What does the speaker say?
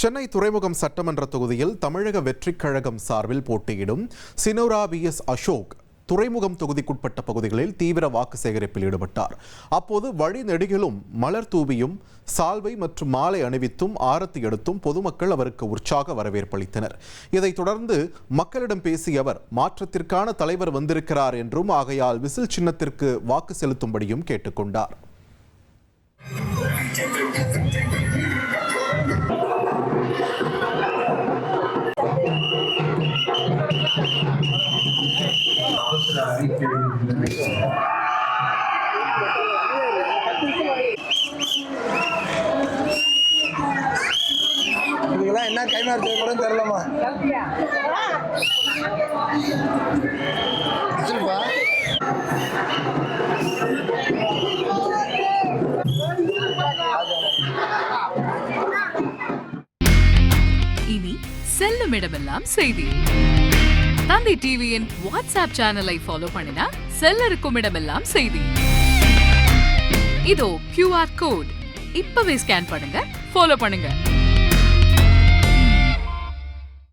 சென்னை துறைமுகம் சட்டமன்ற தொகுதியில் தமிழக வெற்றிக் கழகம் சார்பில் போட்டியிடும் சினோரா BS அசோக் துறைமுகம் தொகுதிக்குட்பட்ட பகுதிகளில் தீவிர வாக்கு சேகரிப்பில் ஈடுபட்டார். அப்போது வழி நெடுகிலும் மலர் தூவியும் சால்வை மற்றும் மாலை அணிவித்தும் ஆரத்தி எடுத்தும் பொதுமக்கள் அவருக்கு உற்சாக வரவேற்பளித்தனர். இதைத் தொடர்ந்து மக்களிடம் பேசிய அவர் மாற்றத்திற்கான தலைவர் வந்திருக்கிறார் என்றும் ஆகையால் விசில் சின்னத்திற்கு வாக்கு செலுத்தும்படியும் கேட்டுக்கொண்டார். இதுக்கெல்லாம் என்ன கைமாறு கூட தெரியலமா. இனி செல்லும் இடமெல்லாம் செய்தி. தந்தை டிவியின் வாட்ஸ்அப் சேனலை ஃபாலோ பண்ணினா செல்ல இருக்கும் இடமெல்லாம் செய்தி. இதோ QR கோட் இப்பவே ஸ்கேன் பண்ணுங்க, ஃபாலோ பண்ணுங்க.